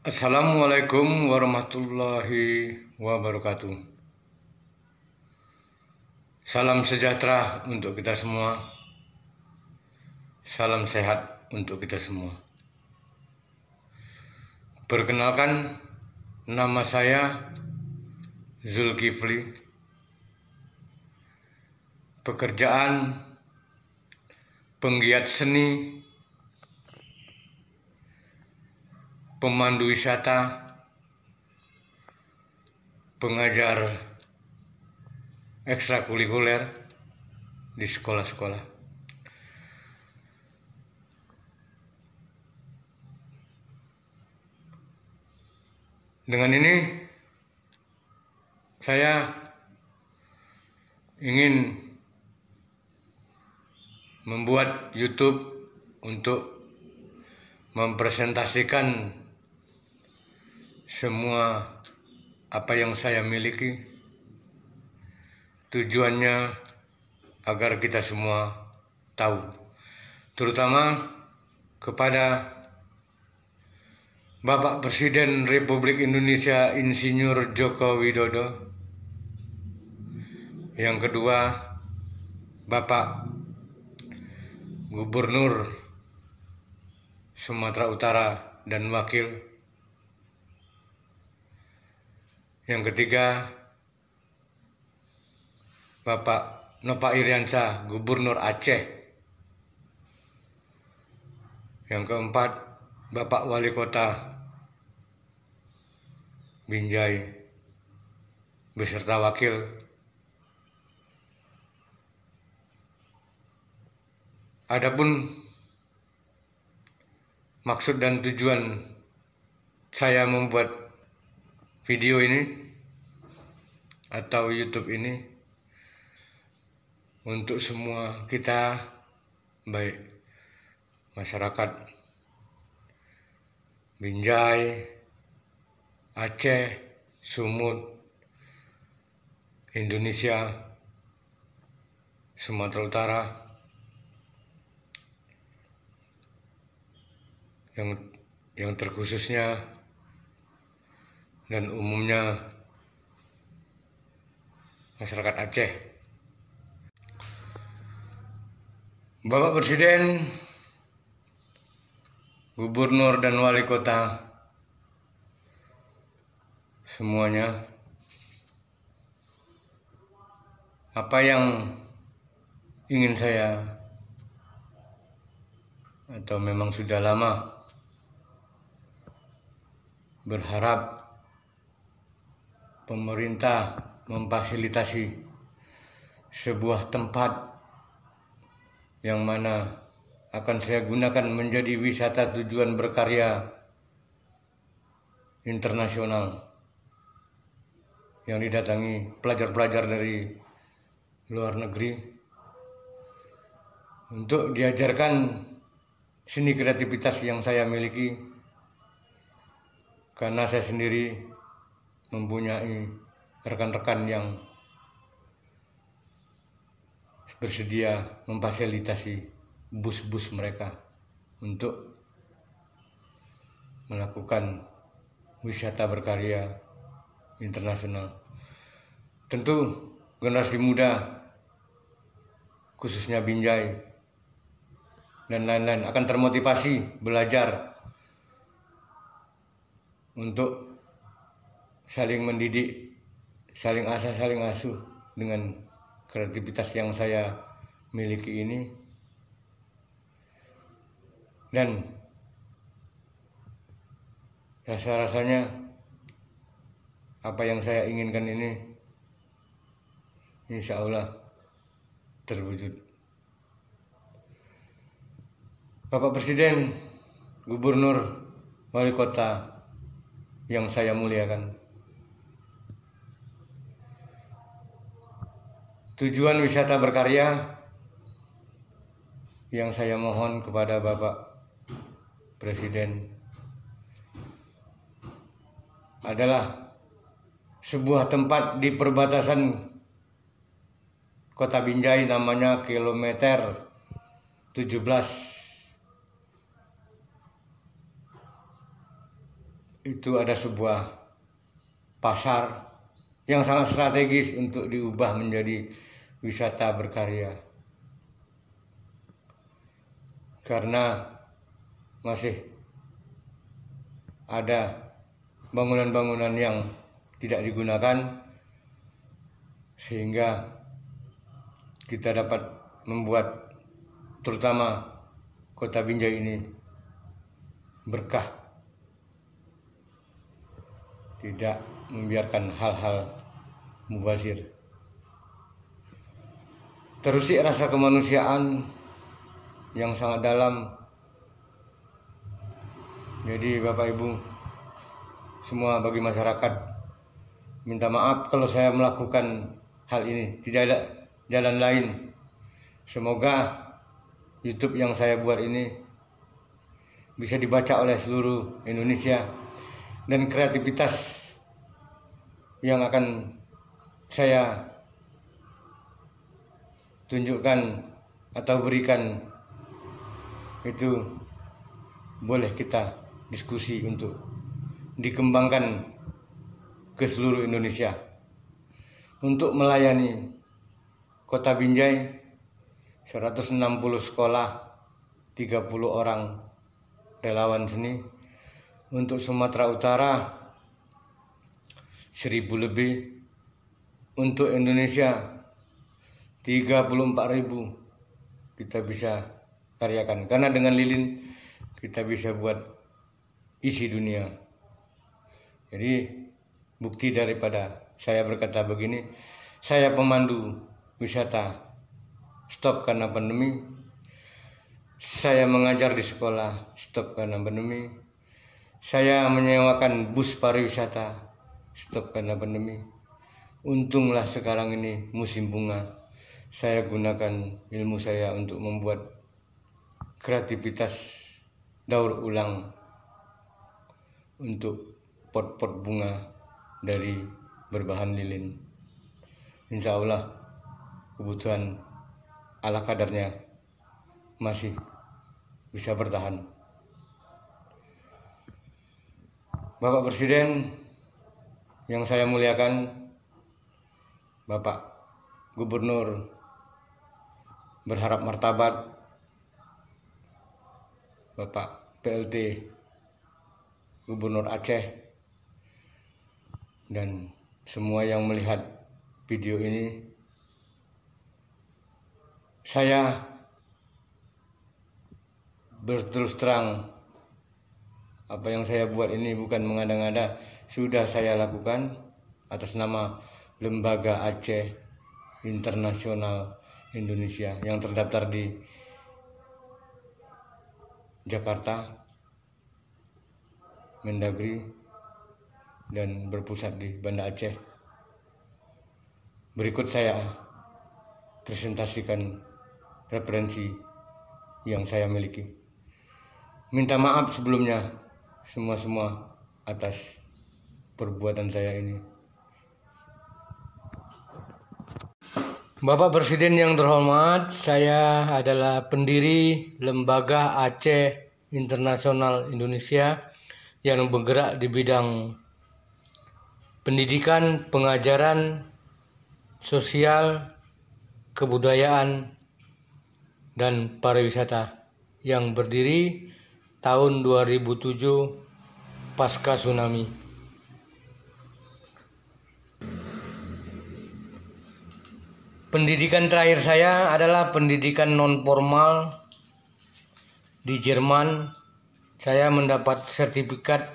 Assalamualaikum warahmatullahi wabarakatuh. Salam sejahtera untuk kita semua. Salam sehat untuk kita semua. Perkenalkan, nama saya Zulkifli. Pekerjaan penggiat seni, pemandu wisata, pengajar ekstrakurikuler di sekolah-sekolah. Dengan ini saya ingin membuat YouTube untuk mempresentasikan semua apa yang saya miliki. Tujuannya agar kita semua tahu, terutama kepada Bapak Presiden Republik Indonesia Insinyur Joko Widodo. Yang kedua, Bapak Gubernur Sumatera Utara dan Wakil. Yang ketiga, Bapak Nova Iriansyah, Gubernur Aceh. Yang keempat, Bapak Wali Kota Binjai beserta wakil. Adapun maksud dan tujuan saya membuat video ini atau YouTube ini untuk semua kita, baik masyarakat Binjai, Aceh, Sumut, Indonesia, Sumatera Utara, yang terkhususnya dan umumnya masyarakat Aceh. Bapak Presiden, Gubernur dan Wali Kota semuanya, apa yang ingin saya, atau memang sudah lama berharap pemerintah memfasilitasi sebuah tempat yang mana akan saya gunakan menjadi wisata tujuan berkarya internasional yang didatangi pelajar-pelajar dari luar negeri untuk diajarkan seni kreativitas yang saya miliki, karena saya sendiri mempunyai rekan-rekan yang bersedia memfasilitasi bus-bus mereka untuk melakukan wisata berkarya internasional. Tentu generasi muda, khususnya Binjai dan lain-lain, akan termotivasi belajar untuk saling mendidik, saling asah, saling asuh dengan kreativitas yang saya miliki ini. Dan rasa-rasanya apa yang saya inginkan ini insya Allah terwujud. Bapak Presiden, Gubernur, Wali Kota yang saya muliakan, tujuan wisata berkarya yang saya mohon kepada Bapak Presiden adalah sebuah tempat di perbatasan Kota Binjai, namanya kilometer 17 itu ada sebuah pasar yang sangat strategis untuk diubah menjadi wisata berkarya. Karena masih ada bangunan-bangunan yang tidak digunakan, sehingga kita dapat membuat terutama Kota Binjai ini berkah, tidak membiarkan hal-hal mubazir. Terusik rasa kemanusiaan yang sangat dalam. Jadi Bapak Ibu semua, bagi masyarakat, minta maaf kalau saya melakukan hal ini, tidak ada jalan lain. Semoga YouTube yang saya buat ini bisa dibaca oleh seluruh Indonesia, dan kreativitas yang akan saya tunjukkan atau berikan itu boleh kita diskusi untuk dikembangkan ke seluruh Indonesia untuk melayani Kota Binjai, 160 sekolah, 30 orang relawan seni. Untuk Sumatera Utara 1000 lebih. Untuk Indonesia 34.000 kita bisa karyakan. Karena dengan lilin kita bisa buat isi dunia. Jadi bukti daripada saya berkata begini, saya pemandu wisata stop karena pandemi, saya mengajar di sekolah stop karena pandemi, saya menyewakan bus pariwisata stop karena pandemi. Untunglah sekarang ini musim bunga, saya gunakan ilmu saya untuk membuat kreativitas daur ulang untuk pot-pot bunga dari berbahan lilin. Insya Allah kebutuhan ala kadarnya masih bisa bertahan. Bapak Presiden yang saya muliakan, Bapak Gubernur berharap martabat, Bapak PLT Gubernur Aceh, dan semua yang melihat video ini, saya berterus terang, apa yang saya buat ini bukan mengada-ngada, sudah saya lakukan atas nama Lembaga Aceh Internasional Indonesia yang terdaftar di Jakarta, Mendagri, dan berpusat di Banda Aceh. Berikut saya presentasikan referensi yang saya miliki. Minta maaf sebelumnya semua atas perbuatan saya ini. Bapak Presiden yang terhormat, saya adalah pendiri Lembaga Aceh Internasional Indonesia yang bergerak di bidang pendidikan, pengajaran, sosial, kebudayaan, dan pariwisata, yang berdiri tahun 2007 pasca tsunami. Pendidikan terakhir saya adalah pendidikan non formal di Jerman. Saya mendapat sertifikat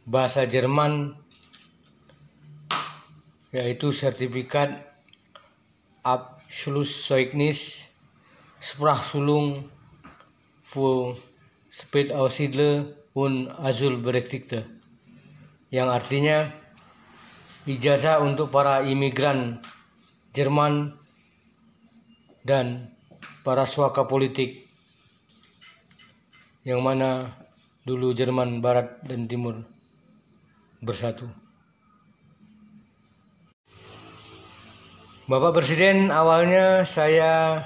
bahasa Jerman, yaitu sertifikat Abschlusszeugnis Sprachschulung für Spätaussiedler und Asylberechtigte, yang artinya ijazah untuk para imigran Jerman dan para suaka politik, yang mana dulu Jerman Barat dan Timur bersatu. Bapak Presiden, awalnya saya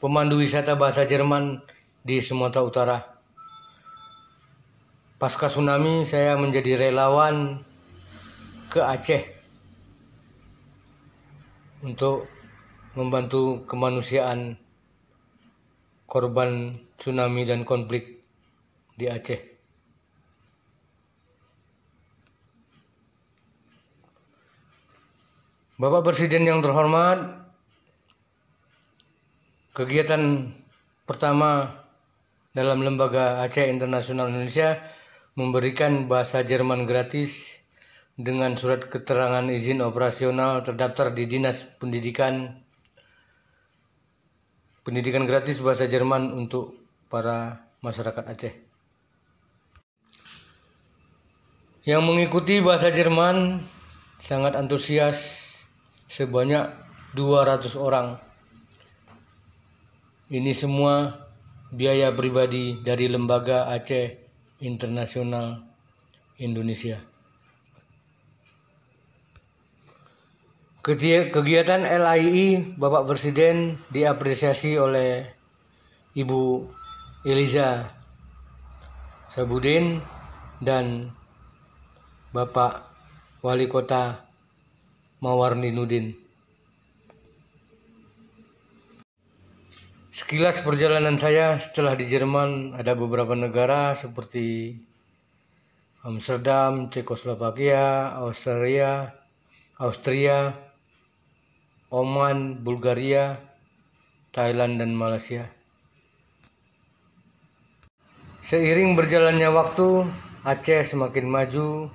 pemandu wisata bahasa Jerman di Sumatera Utara. pasca tsunami saya menjadi relawan ke Aceh untuk membantu kemanusiaan korban tsunami dan konflik di Aceh. Bapak Presiden yang terhormat, kegiatan pertama dalam Lembaga Aceh Internasional Indonesia memberikan bahasa Jerman gratis dengan surat keterangan izin operasional terdaftar di Dinas Pendidikan gratis bahasa Jerman untuk para masyarakat Aceh. Yang mengikuti bahasa Jerman sangat antusias, sebanyak 200 orang. Ini semua biaya pribadi dari Lembaga Aceh Internasional Indonesia. Kegiatan LAII Bapak Presiden diapresiasi oleh Ibu Eliza Sabudin dan Bapak Wali Kota Mawarni Nudin. Sekilas perjalanan saya setelah di Jerman, ada beberapa negara seperti Amsterdam, Cekoslovakia, Austria, Oman, Bulgaria, Thailand, dan Malaysia. Seiring berjalannya waktu, Aceh semakin maju.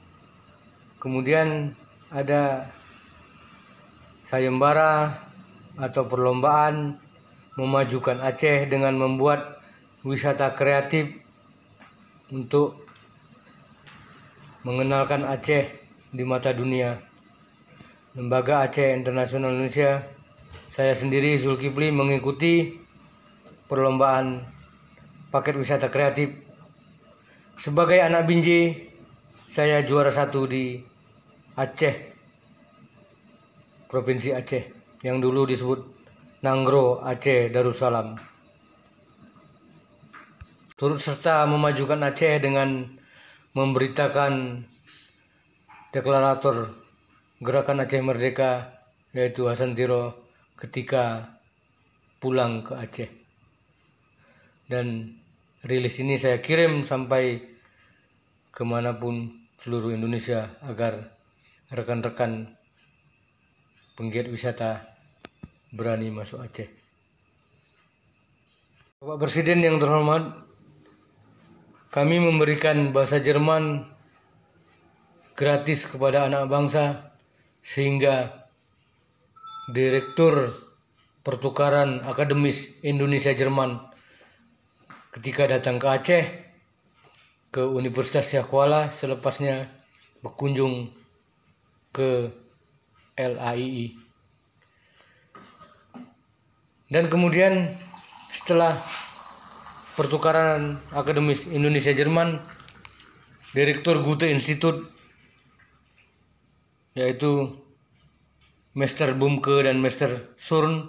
Kemudian ada sayembara atau perlombaan memajukan Aceh dengan membuat wisata kreatif untuk mengenalkan Aceh di mata dunia. Lembaga Aceh Internasional Indonesia, saya sendiri Zulkifli mengikuti perlombaan paket wisata kreatif. Sebagai anak Binjai, saya juara 1 di Aceh, Provinsi Aceh, yang dulu disebut Nanggro Aceh Darussalam. Turut serta memajukan Aceh dengan memberitakan deklarator Gerakan Aceh Merdeka, yaitu Hasan Tiro, ketika pulang ke Aceh. Dan rilis ini saya kirim sampai kemanapun seluruh Indonesia agar rekan-rekan penggiat wisata berani masuk Aceh. Bapak Presiden yang terhormat, kami memberikan bahasa Jerman gratis kepada anak bangsa, sehingga Direktur Pertukaran Akademis Indonesia Jerman ketika datang ke Aceh, ke Universitas Syah Kuala, selepasnya berkunjung ke LAII. Dan kemudian setelah Pertukaran Akademis Indonesia Jerman, Direktur Goethe Institut, yaitu Mr. Bumke dan Mr. Surn,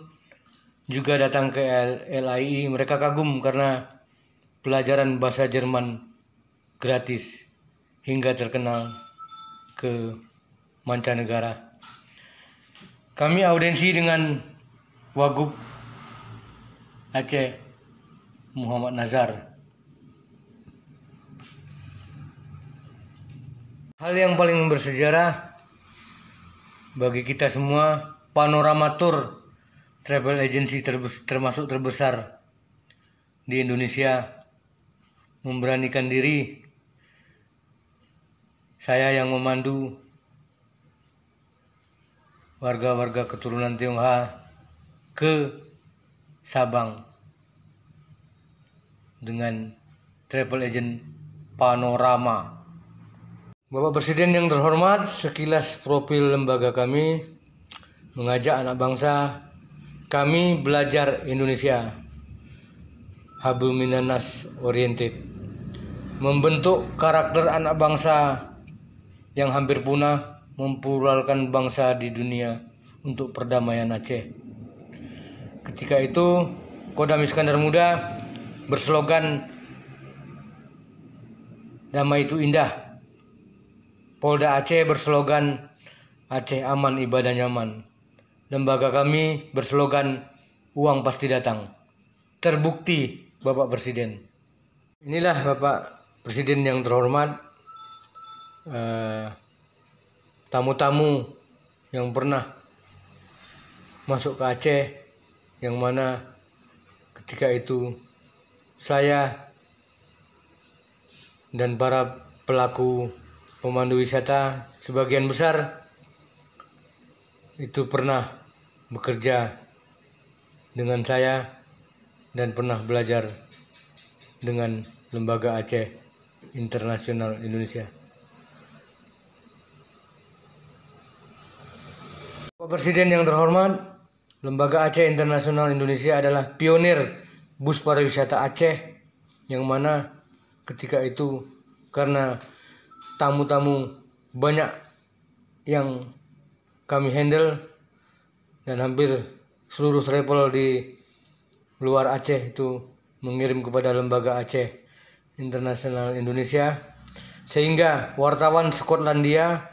juga datang ke LAII. Mereka kagum karena pelajaran bahasa Jerman gratis hingga terkenal ke mancanegara. Kami audiensi dengan Wagub Aceh Muhammad Nazar. Hal yang paling bersejarah bagi kita semua, Panorama Tour travel agency termasuk terbesar di Indonesia memberanikan diri, saya yang memandu warga-warga keturunan Tionghoa ke Sabang dengan travel agent Panorama. Bapak Presiden yang terhormat, sekilas profil lembaga kami mengajak anak bangsa kami belajar Indonesia, Hablu Minanas oriented, membentuk karakter anak bangsa yang hampir punah, mempluralkan bangsa di dunia untuk perdamaian Aceh. Ketika itu, Kodam Iskandar Muda berslogan damai itu indah. Polda Aceh berslogan Aceh aman, ibadah nyaman. Lembaga kami berslogan uang pasti datang. Terbukti Bapak Presiden. Inilah Bapak Presiden yang terhormat, tamu-tamu yang pernah masuk ke Aceh, yang mana ketika itu saya dan para pelaku pemandu wisata sebagian besar itu pernah bekerja dengan saya dan pernah belajar dengan Lembaga Aceh Internasional Indonesia. Bapak Presiden yang terhormat, Lembaga Aceh Internasional Indonesia adalah pionir bus pariwisata Aceh, yang mana ketika itu karena tamu-tamu banyak yang kami handle dan hampir seluruh travel di luar Aceh itu mengirim kepada Lembaga Aceh Internasional Indonesia, sehingga wartawan Skotlandia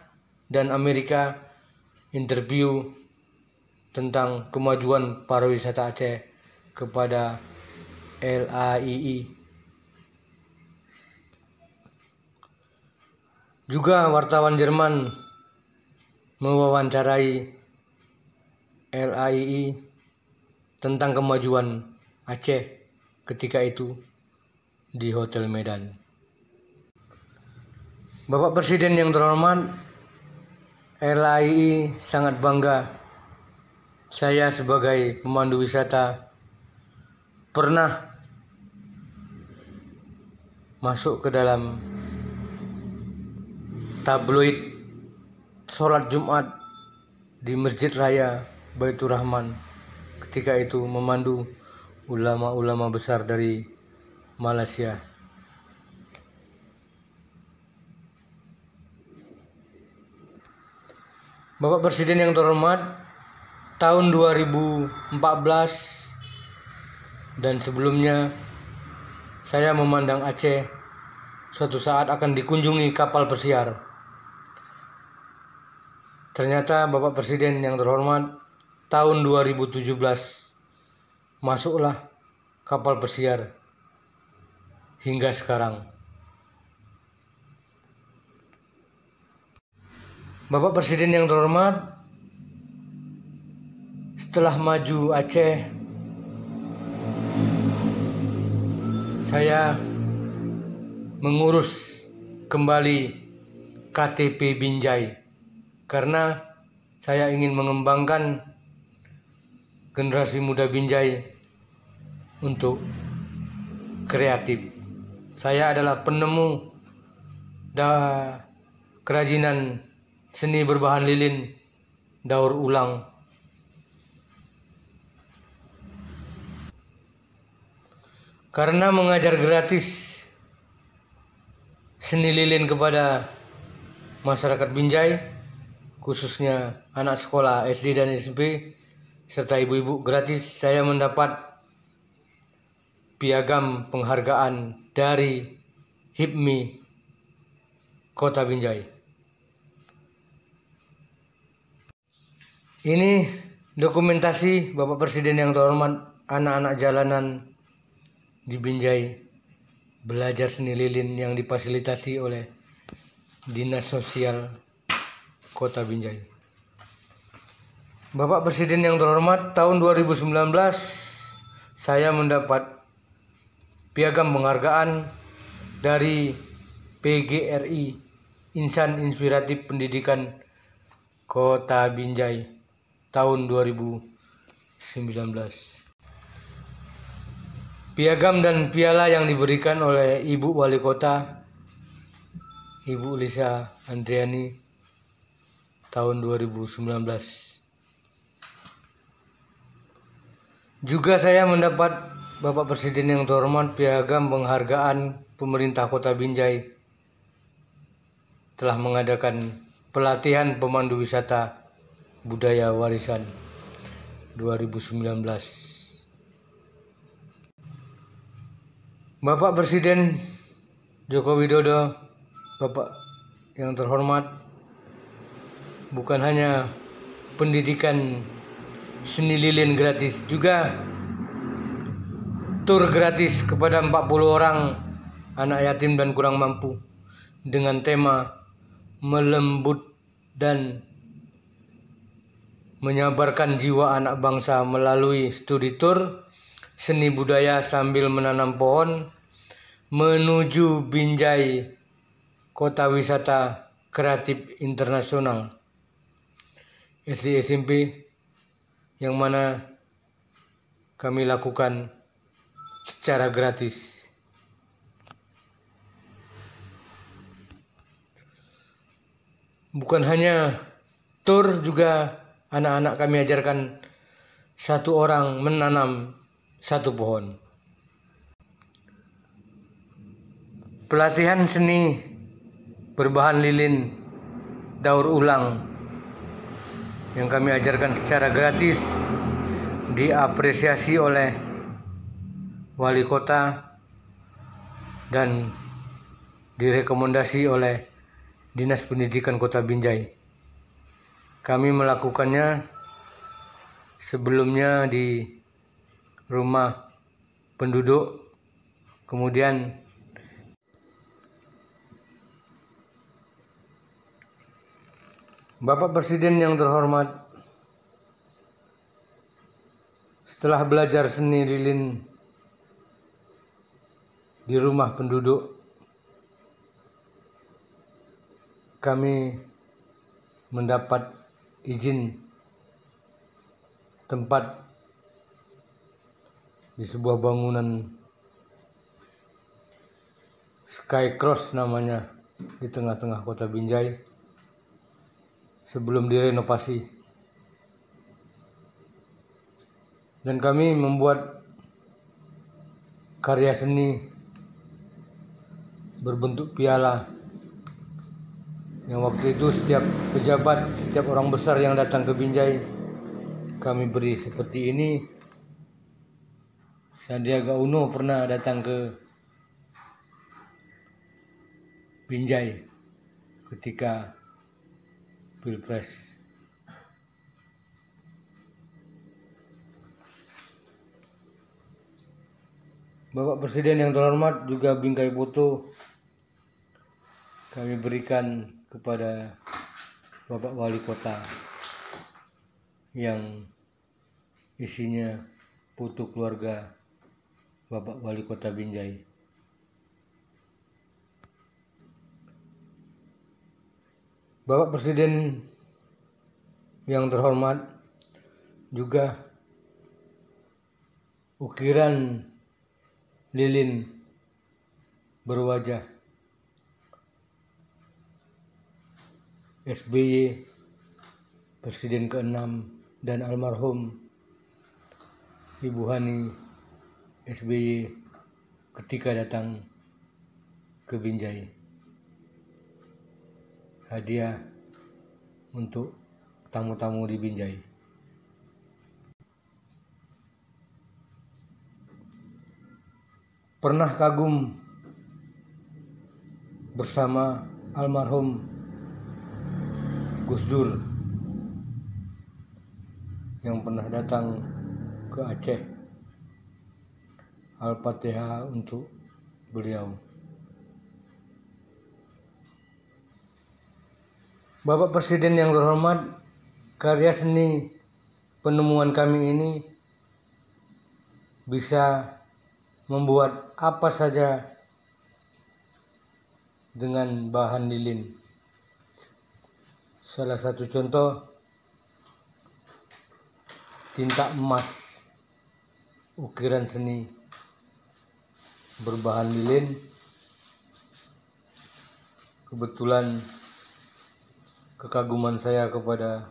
dan Amerika interview tentang kemajuan pariwisata Aceh kepada LAII. Juga wartawan Jerman mewawancarai LAII tentang kemajuan Aceh ketika itu di Hotel Medan. Bapak Presiden yang terhormat, LAII sangat bangga saya sebagai pemandu wisata pernah masuk ke dalam tabloid sholat Jumat di Masjid Raya Baitur Rahman, ketika itu memandu ulama-ulama besar dari Malaysia. Bapak Presiden yang terhormat, tahun 2014 dan sebelumnya saya memandang Aceh suatu saat akan dikunjungi kapal pesiar. Ternyata Bapak Presiden yang terhormat, tahun 2017 masuklah kapal pesiar hingga sekarang. Bapak Presiden yang terhormat, setelah maju Aceh, saya mengurus kembali KTP Binjai karena saya ingin mengembangkan generasi muda Binjai untuk kreatif. Saya adalah penemu kerajinan seni berbahan lilin daur ulang. Karena mengajar gratis seni lilin kepada masyarakat Binjai, khususnya anak sekolah SD dan SMP serta ibu-ibu gratis, saya mendapat piagam penghargaan dari HIPMI Kota Binjai. Ini dokumentasi Bapak Presiden yang terhormat, anak-anak jalanan di Binjai belajar seni lilin yang difasilitasi oleh Dinas Sosial Kota Binjai. Bapak Presiden yang terhormat, tahun 2019 saya mendapat piagam penghargaan dari PGRI, Insan Inspiratif Pendidikan Kota Binjai tahun 2019. Piagam dan piala yang diberikan oleh Ibu Wali Kota, Ibu Lisa Andriani tahun 2019. Juga saya mendapat Bapak Presiden yang terhormat piagam penghargaan pemerintah Kota Binjai telah mengadakan pelatihan pemandu wisata budaya warisan 2019. Bapak Presiden Joko Widodo Bapak yang terhormat, bukan hanya pendidikan seni lilin gratis, juga tur gratis kepada 40 orang anak yatim dan kurang mampu dengan tema melembut dan menyabarkan jiwa anak bangsa melalui studi tur seni budaya sambil menanam pohon menuju Binjai, kota wisata kreatif internasional SD SMP, yang mana kami lakukan secara gratis. Bukan hanya tur, juga anak-anak kami ajarkan satu orang menanam satu pohon. Pelatihan seni berbahan lilin daur ulang yang kami ajarkan secara gratis diapresiasi oleh wali kota dan direkomendasi oleh Dinas Pendidikan Kota Binjai. Kami melakukannya sebelumnya di rumah penduduk, kemudian Bapak Presiden yang terhormat, setelah belajar seni lilin di rumah penduduk, kami mendapat izin tempat di sebuah bangunan Sky Cross namanya di tengah-tengah kota Binjai sebelum direnovasi, dan kami membuat karya seni berbentuk piala yang waktu itu setiap pejabat, setiap orang besar yang datang ke Binjai kami beri seperti ini. Sandiaga Uno pernah datang ke Binjai ketika Pilpres. Bapak Presiden yang terhormat, juga bingkai foto kami berikan kepada Bapak Wali Kota yang isinya foto keluarga Bapak Wali Kota Binjai. Bapak Presiden yang terhormat, juga ukiran lilin berwajah SBY, Presiden ke-6, dan almarhum Ibu Hani SBY ketika datang ke Binjai. Hadiah untuk tamu-tamu di Binjai. Pernah kagum bersama almarhum Gus Dur yang pernah datang ke Aceh. Al-Fatihah untuk beliau. Bapak Presiden yang terhormat, karya seni penemuan kami ini bisa membuat apa saja dengan bahan lilin. Salah satu contoh, tinta emas, ukiran seni berbahan lilin. Kebetulan kekaguman saya kepada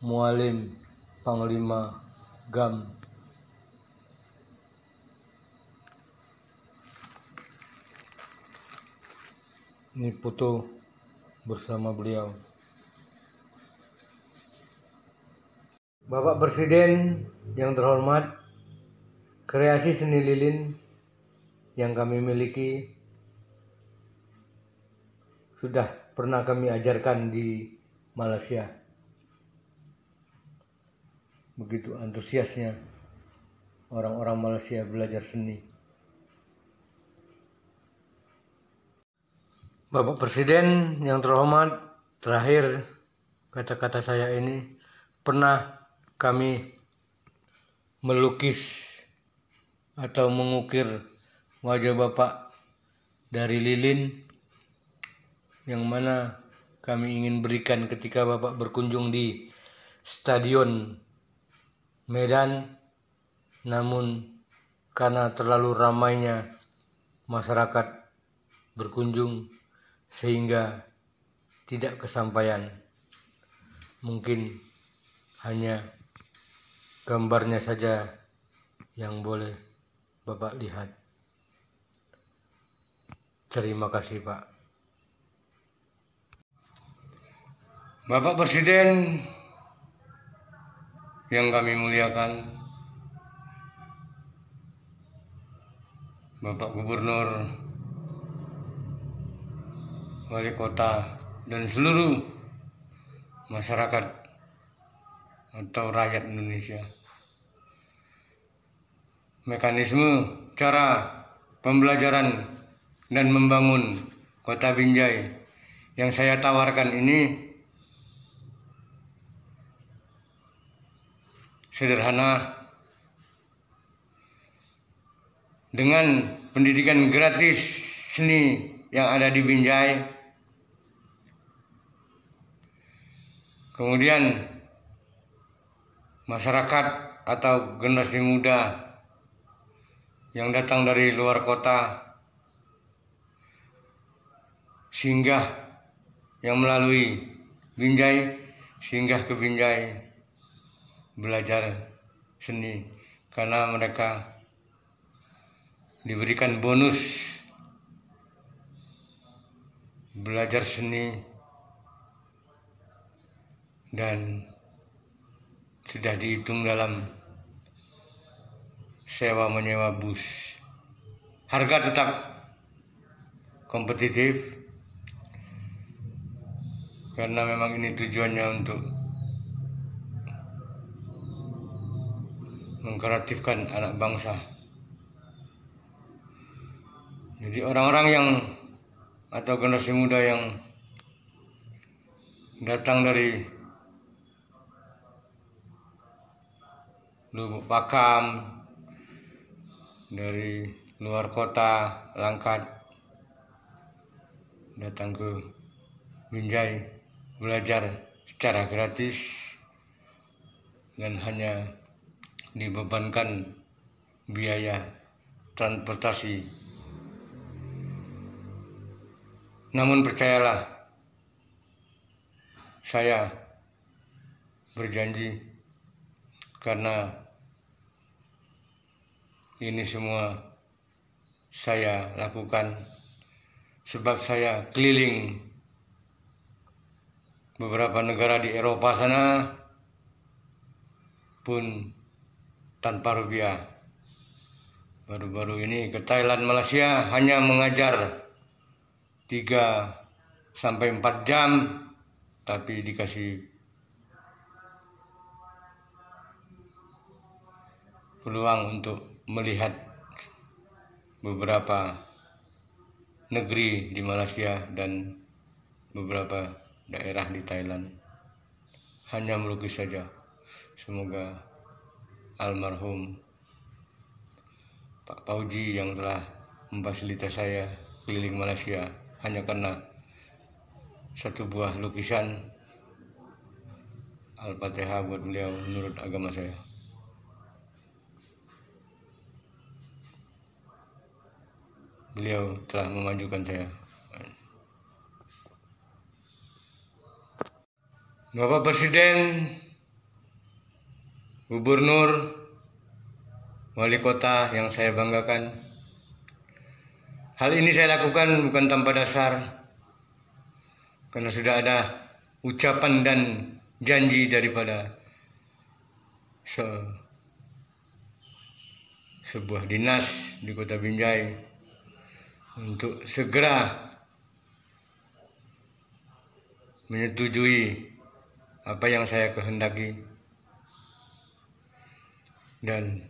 Mualim Panglima GAM. Ini foto bersama beliau. Bapak Presiden yang terhormat, kreasi seni lilin yang kami miliki sudah pernah kami ajarkan di Malaysia. Begitu antusiasnya orang-orang Malaysia belajar seni. Bapak Presiden yang terhormat, terakhir kata-kata saya ini, pernah kami melukis atau mengukir wajah Bapak dari lilin yang mana kami ingin berikan ketika Bapak berkunjung di Stadion Medan, namun karena terlalu ramainya masyarakat berkunjung sehingga tidak kesampaian. Mungkin hanya gambarnya saja yang boleh Bapak lihat. Terima kasih, Pak. Bapak Presiden yang kami muliakan, Bapak Gubernur, Wali Kota, dan seluruh masyarakat atau rakyat Indonesia. Mekanisme cara pembelajaran dan membangun Kota Binjai yang saya tawarkan ini sederhana, dengan pendidikan gratis seni yang ada di Binjai. Kemudian masyarakat atau generasi muda yang datang dari luar kota singgah, yang melalui Binjai singgah ke Binjai belajar seni, karena mereka diberikan bonus belajar seni dan sudah dihitung dalam sewa menyewa bus. Harga tetap kompetitif karena memang ini tujuannya untuk mengkreatifkan anak bangsa. Jadi orang-orang yang atau generasi muda yang datang dari Lubuk Pakam, dari luar kota Langkat, datang ke Binjai belajar secara gratis dan hanya dibebankan biaya transportasi. Namun percayalah, saya berjanji, karena ini semua saya lakukan sebab saya keliling beberapa negara di Eropa sana pun tanpa rupiah. Baru-baru ini ke Thailand, Malaysia hanya mengajar 3-4 jam, tapi dikasih peluang untuk melihat beberapa negeri di Malaysia dan beberapa daerah di Thailand. Hanya melukis saja. Semoga almarhum Pak Pauji yang telah memfasilitasi saya keliling Malaysia hanya karena satu buah lukisan Al-Fatihah buat beliau menurut agama saya. Beliau telah memajukan saya. Bapak Presiden, Gubernur, Wali Kota yang saya banggakan, hal ini saya lakukan bukan tanpa dasar, karena sudah ada ucapan dan janji daripada sebuah dinas di Kota Binjai untuk segera menyetujui apa yang saya kehendaki, dan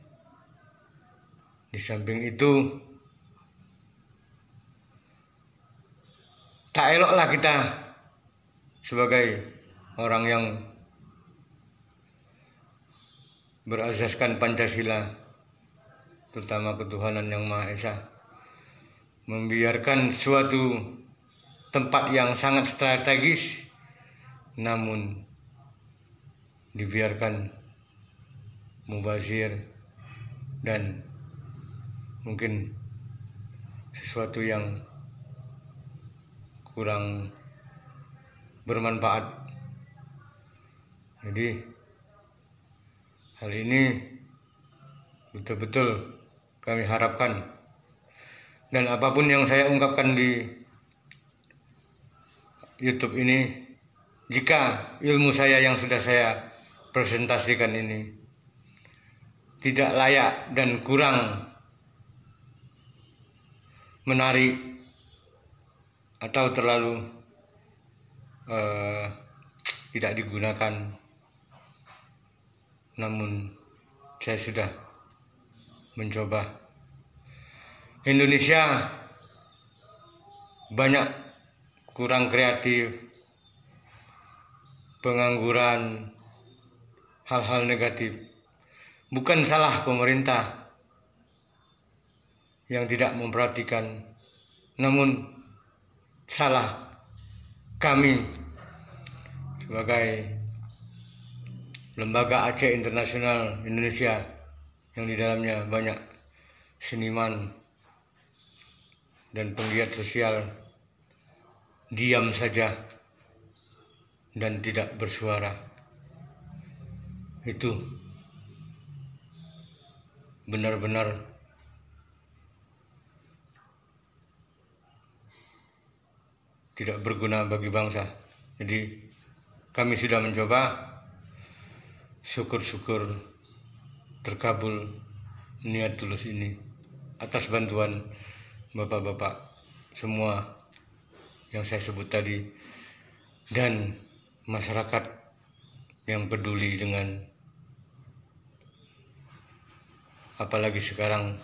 di samping itu tak eloklah kita sebagai orang yang berasaskan Pancasila, terutama ketuhanan yang Maha Esa, membiarkan suatu tempat yang sangat strategis namun dibiarkan mubazir dan mungkin sesuatu yang kurang bermanfaat. Jadi hal ini betul-betul kami harapkan, dan apapun yang saya ungkapkan di YouTube ini, jika ilmu saya yang sudah saya presentasikan ini tidak layak dan kurang menarik atau terlalu tidak digunakan, namun saya sudah mencoba. Indonesia banyak kurang kreatif, pengangguran, hal-hal negatif. Bukan salah pemerintah yang tidak memperhatikan, namun salah kami sebagai Lembaga Aceh Internasional Indonesia yang di dalamnya banyak seniman dan penggiat sosial diam saja dan tidak bersuara. Itu benar-benar tidak berguna bagi bangsa. Jadi kami sudah mencoba, syukur-syukur terkabul niat tulus ini atas bantuan bapak-bapak semua yang saya sebut tadi, dan masyarakat yang peduli dengan, apalagi sekarang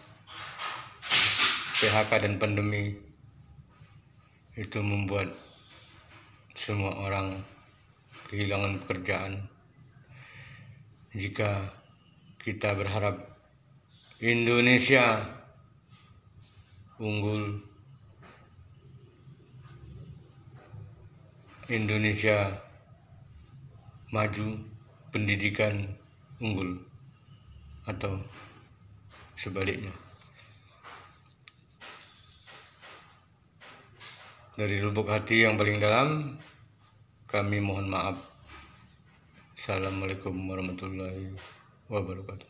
PHK dan pandemi itu membuat semua orang kehilangan pekerjaan. Jika kita berharap Indonesia unggul, Indonesia maju, pendidikan unggul, atau sebaliknya. Dari lubuk hati yang paling dalam, kami mohon maaf. Assalamualaikum warahmatullahi wabarakatuh.